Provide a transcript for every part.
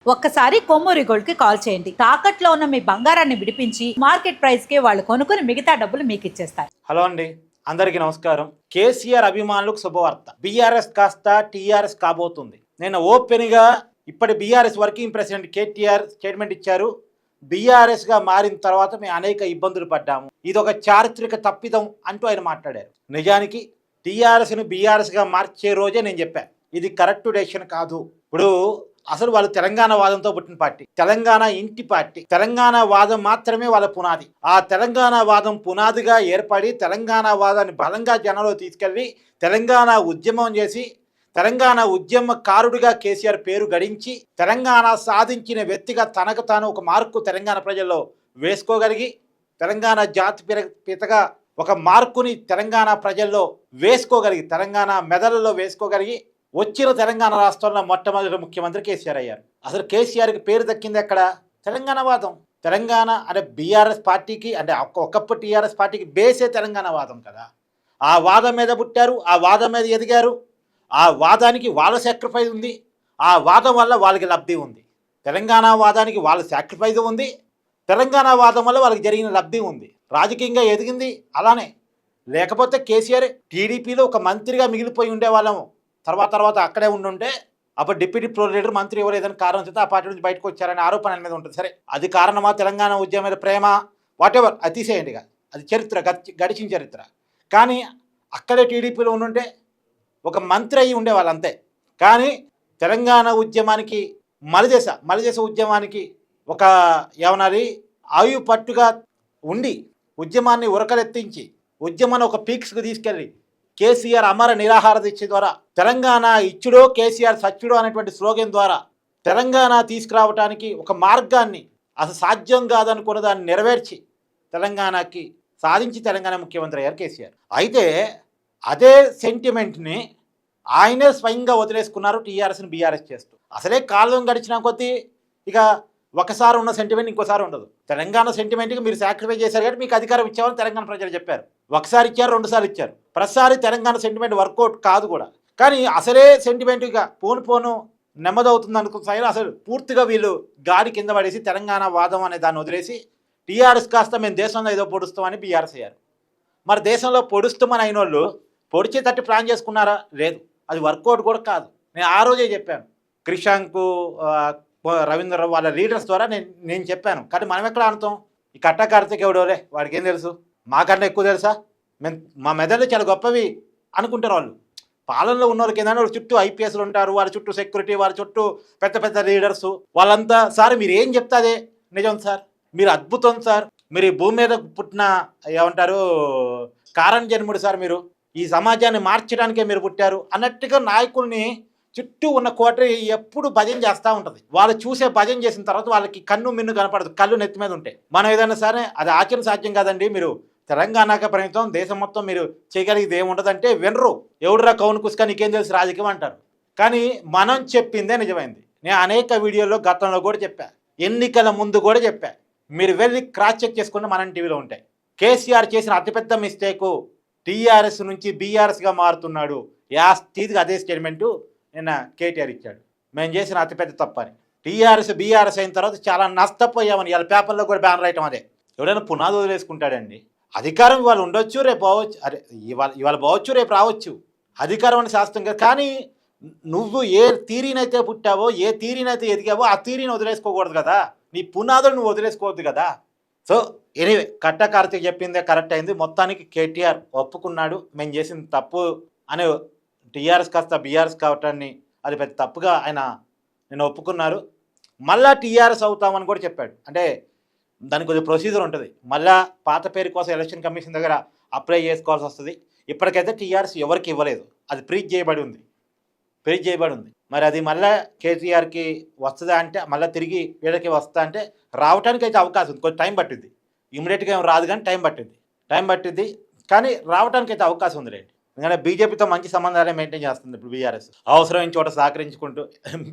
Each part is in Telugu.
ఒక్కసారి కొమ్మూరి గోల్డ్ కి కాల్ చేయండి. తాకట్లో ఉన్న మీ బంగారాన్ని విడిపించి మార్కెట్ ప్రైస్ కి వాళ్ళు కొనుక్కుని మిగతా డబ్బులు మీకు ఇచ్చేస్తారు. హలో అండి, అందరికీ నమస్కారం. కేసీఆర్ అభిమానులకు శుభవార్త. బీఆర్ఎస్ కాస్త టీఆర్ఎస్ కాబోతుంది. నేను ఓపెన్గా ఇప్పటి BRS working president KTR statement ఇచ్చారు. బీఆర్ఎస్గా మారిన తర్వాత మేము అనేక ఇబ్బందులు పడ్డాము, ఇది ఒక చారిత్రక తప్పిదం అంటూ ఆయన మాట్లాడారు. నిజానికి టీఆర్ఎస్ను బీఆర్ఎస్గా మార్చే రోజే నేను చెప్పాను ఇది కరెక్ట్ డెసిషన్ కాదు. ఇప్పుడు అసలు వాళ్ళు తెలంగాణ వాదంతో పుట్టిన పార్టీ, తెలంగాణ ఇంటి పార్టీ. తెలంగాణ వాదం మాత్రమే వాళ్ళ పునాది. ఆ తెలంగాణ వాదం పునాదిగా ఏర్పడి తెలంగాణ వాదాన్ని బలంగా జనంలో తీసుకెళ్ళి తెలంగాణ ఉద్యమం చేసి తెలంగాణ ఉద్యమకారుడిగా కేసీఆర్ పేరు గడించి తెలంగాణ సాధించిన వ్యక్తిగా తనకు తాను ఒక మార్కు తెలంగాణ ప్రజల్లో వేసుకోగలిగి తెలంగాణ జాతి పితగా ఒక మార్కుని తెలంగాణ ప్రజల్లో వేసుకోగలిగి తెలంగాణ మెదళ్ళలో వేసుకోగలిగి వచ్చిన తెలంగాణ రాష్ట్రంలో మొట్టమొదటి ముఖ్యమంత్రి కేసీఆర్ అయ్యారు. అసలు కేసీఆర్కి పేరు దక్కింది ఎక్కడ? తెలంగాణ వాదం. తెలంగాణ అంటే బీఆర్ఎస్ పార్టీకి అంటే ఒకప్పుడు టీఆర్ఎస్ పార్టీకి బేసే తెలంగాణ వాదం కదా. ఆ వాదం మీద పుట్టారు, ఆ వాదం మీద ఎదిగారు. ఆ వాదానికి వాళ్ళ సాక్రిఫైస్ ఉంది, ఆ వాదం వల్ల వాళ్ళకి లబ్ధి ఉంది. తెలంగాణ వాదానికి వాళ్ళ సాక్రిఫైస్ ఉంది, తెలంగాణ వాదం వల్ల వాళ్ళకి జరిగిన లబ్ధి ఉంది. రాజకీయంగా ఎదిగింది అలానే. లేకపోతే కేసీఆర్ టీడీపీలో ఒక మంత్రిగా మిగిలిపోయి ఉండేవాళ్ళము. తర్వాత అక్కడే ఉండుంటే అప్పుడు డిప్యూటీ ప్రో లీడర్ మంత్రి ఎవరు ఏదైనా కారణం చేస్తే ఆ పార్టీ నుంచి బయటకు వచ్చారనే ఆరోపణ మీద ఉంటుంది. సరే, అది కారణమా తెలంగాణ ఉద్యమం మీద ప్రేమ వాటెవర్ అది తీసేయండిగా, అది చరిత్ర, గడిచిన చరిత్ర. కానీ అక్కడే టీడీపీలో ఉండుంటే ఒక మంత్రి అయ్యి ఉండేవాళ్ళు అంతే. కానీ తెలంగాణ ఉద్యమానికి మలిదేశ ఉద్యమానికి ఒక ఏమనాలి ఆయు పట్టుగా ఉండి ఉద్యమాన్ని ఉరకలెత్తించి ఉద్యమాన్ని ఒక పీక్స్కి తీసుకెళ్ళి కేసీఆర్ అమర నిరాహార దీక్ష ద్వారా తెలంగాణ ఇచ్చుడో కేసీఆర్ సచ్చుడో అనేటువంటి స్లోగన్ ద్వారా తెలంగాణ తీసుకురావడానికి ఒక మార్గాన్ని అసలు సాధ్యం కాదనుకున్న దాన్ని నెరవేర్చి తెలంగాణకి సాధించి తెలంగాణ ముఖ్యమంత్రి అయ్యారు కేసీఆర్. అయితే అదే సెంటిమెంట్ని ఆయనే స్వయంగా వదిలేసుకున్నారు టీఆర్ఎస్ని బీఆర్ఎస్ చేస్తూ. అసలే కాలం గడిచిన కొద్దీ ఇక ఒకసారి ఉన్న సెంటిమెంట్ ఇంకోసారి ఉండదు. తెలంగాణ సెంటిమెంట్కి మీరు సాక్రిఫైస్ చేశారు కాబట్టి మీకు అధికారం ఇచ్చామని తెలంగాణ ప్రజలు చెప్పారు. ఒకసారి ఇచ్చారు, రెండుసార్లు ఇచ్చారు. ప్రతిసారి తెలంగాణ సెంటిమెంట్ వర్కౌట్ కాదు కూడా. కానీ అసలే సెంటిమెంట్గా పోను నెమ్మదవుతుంది అనుకున్న అసలు పూర్తిగా వీళ్ళు గాడి కింద పడేసి తెలంగాణ వాదం అనే దాన్ని వదిలేసి టీఆర్ఎస్ కాస్త మేము దేశంలో ఏదో పొడుస్తామని బీఆర్ఎస్ అయ్యారు. మరి దేశంలో పొడుస్తామని అయిన వాళ్ళు పొడిచే తట్టి ప్లాన్ చేసుకున్నారా? లేదు, అది వర్కౌట్ కూడా కాదు. నేను ఆ రోజే చెప్పాను. క్రిషాంక్, రవీంద్రరావు వాళ్ళ లీడర్స్ ద్వారా నేను చెప్పాను. కానీ మనం ఎక్కడ ఆడుతాం? ఈ కట్టా కార్తీక్ ఎవడోలే, వాడికి ఏం తెలుసు, మాకన్నా ఎక్కువ తెలుసా, మేము మా మెదళ్ళు చాలా గొప్పవి అనుకుంటారు వాళ్ళు. పాలనలో ఉన్న వాళ్ళకి ఏంటంటే వాళ్ళ చుట్టూ ఐపీఎస్లు ఉంటారు, వాళ్ళ చుట్టూ సెక్యూరిటీ, వాళ్ళ చుట్టూ పెద్ద లీడర్స్, వాళ్ళంతా సార్ మీరు ఏం చెప్తాదే నిజం సార్, మీరు అద్భుతం సార్, మీరు ఈ భూమి మీద పుట్టిన ఏమంటారు కారణ జన్ముడు సార్, మీరు ఈ సమాజాన్ని మార్చడానికే మీరు పుట్టారు అన్నట్టుగా నాయకుల్ని చుట్టూ ఉన్న కోటరీ ఎప్పుడు భజన చేస్తూ ఉంటుంది. వాళ్ళు చూసే భజన చేసిన తర్వాత వాళ్ళకి కన్ను మిన్ను కనపడదు, కళ్ళు నెత్తి మీద ఉంటాయి. మనం ఏదైనా సరే అది ఆచరణ సాధ్యం కాదండి, మీరు తెలంగాణకి పరిమితం, దేశం మొత్తం మీరు చేయగలిగేది ఏముండదంటే వినరు. ఎవడురా కౌను కుసుక నీకేం తెలుసు రాజకీయం అంటారు. కానీ మనం చెప్పిందే నిజమైంది. నేను అనేక వీడియోల్లో గతంలో కూడా చెప్పా, ఎన్నికల ముందు కూడా చెప్పా. మీరు వెళ్ళి క్రాస్ చెక్ చేసుకుంటే మనం టీవీలో ఉంటాయి. కేసీఆర్ చేసిన అతిపెద్ద మిస్టేకు టీఆర్ఎస్ నుంచి బీఆర్ఎస్గా మారుతున్నాడు. యాస్థితిగా అదే స్టేట్మెంటు నిన్న కేటీఆర్ ఇచ్చాడు. మేము చేసిన అతిపెద్ద తప్పని. టీఆర్ఎస్ బీఆర్ఎస్ అయిన తర్వాత చాలా నష్టపోయామని ఇవాళ పేపర్లో కూడా బ్యానర్ రాయటం అదే. ఎవడైనా పునాది వదిలేసుకుంటాడండి. అధికారం ఇవాళ ఉండొచ్చు, రేపు పోవచ్చు, అరే ఇవాళ పోవచ్చు, రేపు రావచ్చు. అధికారం అని శాస్త్రం కదా. కానీ నువ్వు ఏ తీరినైతే పుట్టావో, ఏ తీరినైతే ఎదిగావో ఆ తీరిని వదిలేసుకోకూడదు కదా. నీ పునాదులు నువ్వు వదిలేసుకోవద్దు కదా. సో ఎనీవే, కట్టా కార్తీక్ చెప్పిందే కరెక్ట్ అయింది. మొత్తానికి కేటీఆర్ ఒప్పుకున్నాడు, మేము చేసిన తప్పు అనే టీఆర్ఎస్ కాస్త బీఆర్ఎస్ కావటాన్ని అది పెద్ద తప్పుగా నేను ఒప్పుకున్నారు. మళ్ళా టీఆర్ఎస్ అవుతామని కూడా చెప్పాడు. అంటే దానికి కొద్దిగా ప్రొసీజర్ ఉంటుంది. మళ్ళా పాత పేరు కోసం ఎలక్షన్ కమిషన్ దగ్గర అప్లై చేసుకోవాల్సి వస్తుంది. ఇప్పటికైతే టీఆర్ఎస్ ఎవరికి ఇవ్వలేదు, అది ఫ్రీజ్ చేయబడి ఉంది. మరి అది మళ్ళీ కేసీఆర్కి వస్తుందా అంటే మళ్ళీ తిరిగి వీళ్ళకి వస్తా అంటే రావడానికి అయితే అవకాశం ఉంది. కొంచెం టైం పట్టింది, ఇమీడియట్గా ఏం రాదు కానీ టైం పట్టింది. కానీ రావడానికి అయితే అవకాశం ఉంది రేంటి. ఎందుకంటే బీజేపీతో మంచి సంబంధాలే మెయింటైన్ చేస్తుంది ఇప్పుడు బీఆర్ఎస్. అవసరమైన చోట సహకరించుకుంటూ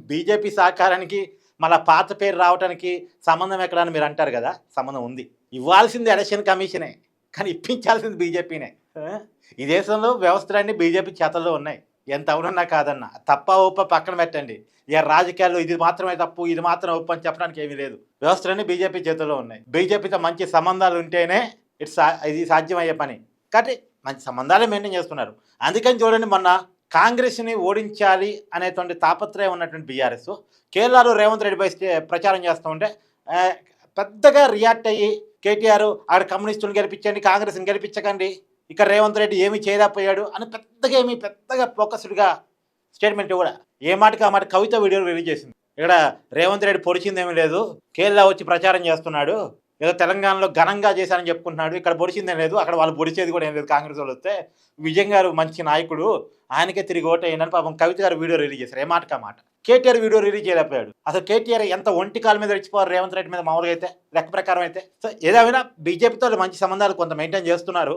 బీజేపీ సహకారానికి మళ్ళీ పాత పేరు రావడానికి సంబంధం ఎక్కడ అని మీరు అంటారు కదా, సంబంధం ఉంది. ఇవ్వాల్సింది ఎలక్షన్ కమిషనే, కానీ ఇప్పించాల్సింది బీజేపీనే. ఈ దేశంలో వ్యవస్థలన్నీ బీజేపీ చేతల్లో ఉన్నాయి. ఎంత అవునన్నా కాదన్నా తప్ప ఒప్ప పక్కన పెట్టండి. ఇక రాజకీయాల్లో ఇది మాత్రమే తప్పు, ఇది మాత్రం ఒప్పు అని చెప్పడానికి ఏమీ లేదు. వ్యవస్థలన్నీ బీజేపీ చేతిలో ఉన్నాయి. బీజేపీతో మంచి సంబంధాలు ఉంటేనే ఇది సాధ్యమయ్యే పని. కాబట్టి మంచి సంబంధాలే మెయింటైన్ చేస్తున్నారు. అందుకని చూడండి, మొన్న కాంగ్రెస్ని ఓడించాలి అనేటువంటి తాపత్రయం ఉన్నటువంటి బీఆర్ఎస్ కేరళలో రేవంత్ రెడ్డిపై ప్రచారం చేస్తూ ఉంటే పెద్దగా రియాక్ట్ అయ్యి కేటీఆర్ ఆడ కమ్యూనిస్టులను గెలిపించండి, కాంగ్రెస్ని గెలిపించకండి, ఇక్కడ రేవంత్ రెడ్డి ఏమీ చేయలేకపోయాడు అని పెద్దగా ఫోకస్డ్గా స్టేట్మెంట్ కూడా ఏ మాటకి ఆ మాట కవిత వీడియో రిలీజ్ చేసింది. ఇక్కడ రేవంత్ రెడ్డి పొడిచిందేమీ లేదు, కేరళ వచ్చి ప్రచారం చేస్తున్నాడు, ఏదో తెలంగాణలో ఘనంగా చేశారని చెప్పుకుంటున్నాడు, ఇక్కడ పొడిచిందేం లేదు, అక్కడ వాళ్ళు పొడిచేది కూడా ఏం లేదు. కాంగ్రెస్ వాళ్ళు వస్తే విజయ్ గారు మంచి నాయకుడు, ఆయనకే తిరిగి ఓటేయండి పాపం కవిత గారు వీడియో రిలీజ్ చేశారు. ఏ మాటకి ఆ మాట. కేటీఆర్ వీడియో రిలీజ్ చేయలేకపోయాడు. అసలు కేటీఆర్ ఎంత ఒంటి కాల మీద రెచ్చిపోవారు రేవంత్ రెడ్డి మీద మామూలుగా అయితే, లెక్క ప్రకారం అయితే. సో ఏదేమైనా బీజేపీతో మంచి సంబంధాలు కొంత మెయింటైన్ చేస్తున్నారు.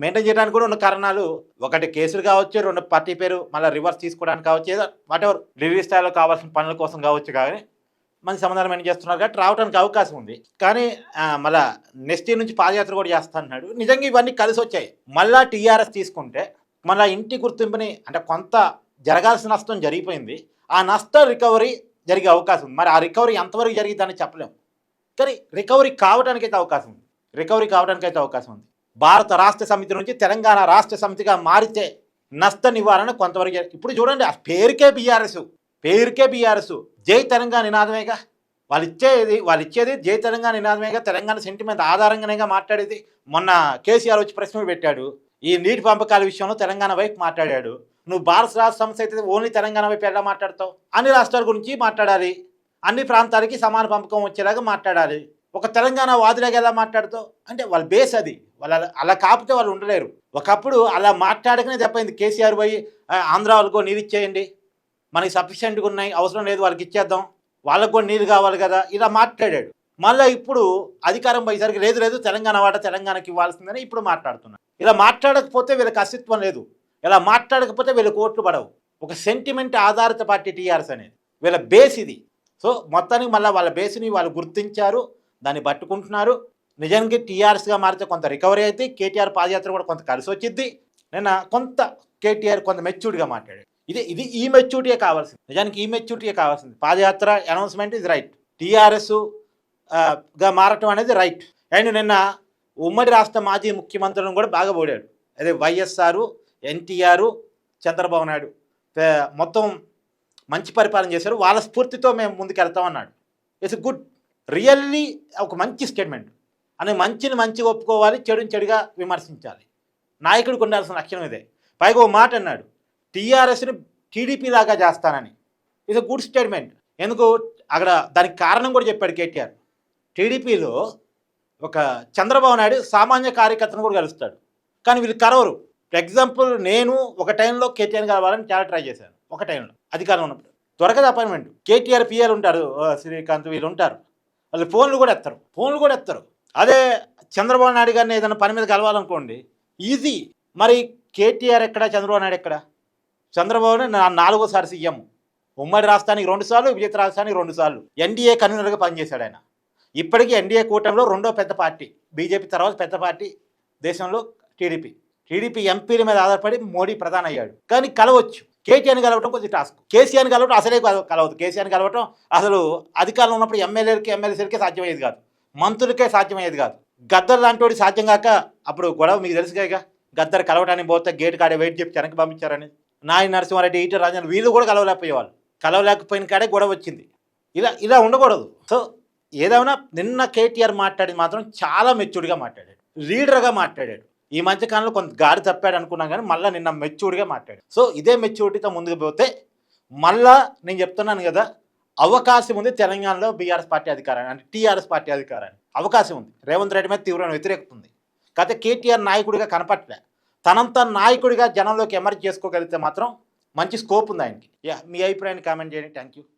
మెయింటైన్ చేయడానికి కూడా ఉన్న కారణాలు, ఒకటి కేసులు కావచ్చు, రెండు పార్టీ పేరు మళ్ళీ రివర్స్ తీసుకోవడానికి కావచ్చు, ఏదో వాటెవర్ ఢిల్లీ స్థాయిలో కావాల్సిన పనుల కోసం కావచ్చు. కానీ మంచి సంబంధాలు మెయింటైన్ చేస్తున్నారు కాబట్టి రావడానికి అవకాశం ఉంది. కానీ మళ్ళీ నెక్స్ట్ ఇయర్ నుంచి పాదయాత్ర కూడా చేస్తా అన్నాడు. నిజంగా ఇవన్నీ కలిసి వచ్చాయి. మళ్ళీ టీఆర్ఎస్ తీసుకుంటే మళ్ళీ ఇంటి గుర్తింపుని అంటే కొంత జరగాల్సిన నష్టం జరిగిపోయింది, ఆ నష్టం రికవరీ జరిగే అవకాశం ఉంది. మరి ఆ రికవరీ ఎంతవరకు జరిగిద్దని చెప్పలేము, కానీ రికవరీ కావడానికైతే అవకాశం ఉంది. భారత రాష్ట్ర సమితి నుంచి తెలంగాణ రాష్ట్ర సమితిగా మారితే నష్ట నివారణ కొంతవరకు. ఇప్పుడు చూడండి, ఆ పేరుకే బీఆర్ఎస్ జై తెలంగాణ నినాదమేగా వాళ్ళు ఇచ్చేది జై తెలంగాణ నినాదమేగా, తెలంగాణ సెంటిమెంట్ ఆధారంగానేగా మాట్లాడేది. మొన్న కేసీఆర్ వచ్చి ప్రశ్న పెట్టాడు, ఈ నీటి పంపకాల విషయంలో తెలంగాణ వైపు మాట్లాడాడు. నువ్వు భారత రాష్ట్ర సంస్థ అయితే ఓన్లీ తెలంగాణ వైపు ఎలా మాట్లాడతావు? అన్ని రాష్ట్రాల గురించి మాట్లాడాలి, అన్ని ప్రాంతాలకి సమాన పంపకం వచ్చేలాగా మాట్లాడాలి. ఒక తెలంగాణ వాదులాగా ఎలా మాట్లాడుతావు అంటే వాళ్ళ బేస్ అది. వాళ్ళు అలా కాకపోతే వాళ్ళు ఉండలేరు. ఒకప్పుడు అలా మాట్లాడకనే చెప్పింది కేసీఆర్ పోయి ఆంధ్ర వాళ్ళకు నీరు ఇచ్చేయండి, మనకి సఫిషియెంట్గా ఉన్నాయి, అవసరం లేదు వాళ్ళకి ఇచ్చేద్దాం, వాళ్ళకు కూడా నీరు కావాలి కదా, ఇలా మాట్లాడాడు. మళ్ళీ ఇప్పుడు అధికారం పోయేసరికి లేదు తెలంగాణ వాట తెలంగాణకి ఇవ్వాల్సిందని ఇప్పుడు మాట్లాడుతున్నారు. ఇలా మాట్లాడకపోతే వీళ్ళకి అస్తిత్వం లేదు, ఇలా మాట్లాడకపోతే వీళ్ళకి ఓట్లు పడవు. ఒక సెంటిమెంట్ ఆధారిత పార్టీ టీఆర్ఎస్ అనేది, వీళ్ళ బేస్ ఇది. సో మొత్తానికి మళ్ళీ వాళ్ళ బేస్ని వాళ్ళు గుర్తించారు, దాన్ని పట్టుకుంటున్నారు. నిజానికి టీఆర్ఎస్గా మారితే కొంత రికవరీ అయితే కేటీఆర్ పాదయాత్ర కూడా కొంత కలిసి వచ్చింది. నిన్న కొంత కేటీఆర్ కొంత మెచ్యూర్డ్గా మాట్లాడాడు. ఇది ఈ మెచ్యూరిటీయే కావాల్సింది, నిజానికి ఈ మెచ్యూరిటీయే కావాల్సింది. పాదయాత్ర అనౌన్స్మెంట్ ఇది రైట్, టీఆర్ఎస్గా మారటం అనేది రైట్. అండ్ నిన్న ఉమ్మడి రాష్ట్ర మాజీ ముఖ్యమంత్రులను కూడా బాగా పోడాడు. అదే వైఎస్ఆర్, ఎన్టీఆర్, చంద్రబాబు నాయుడు మొత్తం మంచి పరిపాలన చేశారు, వాళ్ళ స్ఫూర్తితో మేము ముందుకు వెళ్తామన్నాడు. ఇట్స్ గుడ్, రియల్లీ ఒక మంచి స్టేట్మెంట్. అని మంచిగా ఒప్పుకోవాలి, చెడుగా విమర్శించాలి. నాయకుడికి ఉండాల్సిన లక్షణం ఇదే. పైగా ఓ మాట అన్నాడు, టీఆర్ఎస్ని టీడీపీ లాగా చేస్తానని. ఇది గుడ్ స్టేట్మెంట్. ఎందుకు అక్కడ దానికి కారణం కూడా చెప్పాడు కేటీఆర్. టీడీపీలో ఒక చంద్రబాబు నాయుడు సామాన్య కార్యకర్తను కూడా కలుస్తాడు, కానీ వీళ్ళు కలవరు. ఫర్ ఎగ్జాంపుల్, నేను ఒక టైంలో కేటీఆర్ కలవాలని చాలా ట్రై చేశాను. ఒక టైంలో అధికారం ఉన్నప్పుడు దొరకదు అపాయింట్మెంట్. కేటీఆర్ పిఎల్ ఉంటారు, శ్రీకాంత్ వీళ్ళు ఉంటారు, వాళ్ళు ఫోన్లు కూడా ఎత్తారు. అదే చంద్రబాబు నాయుడు గారిని ఏదైనా పని మీద కలవాలనుకోండి ఈజీ. మరి కేటీఆర్ ఎక్కడ, చంద్రబాబు నాయుడు ఎక్కడ? చంద్రబాబు నాయుడు 4వ సీఎం, ఉమ్మడి రాష్ట్రానికి 2 సార్లు, విజయ రాష్ట్రానికి 2 సార్లు ఎన్డీఏ కన్వీనర్గా పనిచేశాడు ఆయన. ఇప్పటికీ ఎన్డీఏ కూటమిలో 2వ పెద్ద పార్టీ, బీజేపీ తర్వాత పెద్ద పార్టీ దేశంలో టీడీపీ ఎంపీల మీద ఆధారపడి మోడీ ప్రధాని అయ్యాడు. కానీ కలవచ్చు, కేటీఆర్ని కలవటం కొంచెం టాస్క్. కేసీఆర్ని కలవటం అసలే కలవదు. కేసీఆర్ని కలవటం అసలు అధికారంలో ఉన్నప్పుడు ఎమ్మెల్యేలకే సాధ్యమయ్యేది కాదు, మంత్రులకే సాధ్యమయ్యేది కాదు. గద్దర్ లాంటి వాడి సాధ్యం కాక అప్పుడు గొడవ మీకు తెలుసుగా, గద్దర్ కలవడానికి పోతే గేట్ కాడే వెయిట్ చెప్పి వెనక్కి పంపించారని. నాయన నరసింహారెడ్డి, ఈటల రాజన్ వీళ్ళు కూడా కలవలేకపోయిన కాడే గొడవ వచ్చింది. ఇలా ఉండకూడదు. సో ఏదైనా నిన్న కేటీఆర్ మాట్లాడి మాత్రం చాలా మెచ్యూర్డ్గా మాట్లాడాడు, లీడర్గా మాట్లాడాడు. ఈ మధ్యకాలంలో కొంత గాడి తప్పాడు అనుకున్నాం, కానీ మళ్ళీ నిన్న మెచ్యూర్డ్గా మాట్లాడాడు. సో ఇదే మెచ్యూరిటీతో ముందుకు పోతే మళ్ళా నేను చెప్తున్నాను కదా, అవకాశం ఉంది తెలంగాణలో బీఆర్ఎస్ పార్టీ అధికారాన్ని, అంటే టీఆర్ఎస్ పార్టీ అధికారాన్ని అవకాశం ఉంది. రేవంత్ రెడ్డి మీద తీవ్రమైన వ్యతిరేకత ఉంది. కాకపోతే కేటీఆర్ నాయకుడిగా కనపట్లే. తనంతా నాయకుడిగా జనంలోకి ఎమర్జ్ చేసుకోగలిగితే మాత్రం మంచి స్కోప్ ఉంది ఆయనకి. మీ అభిప్రాయాన్ని కామెంట్ చేయండి. Thank you.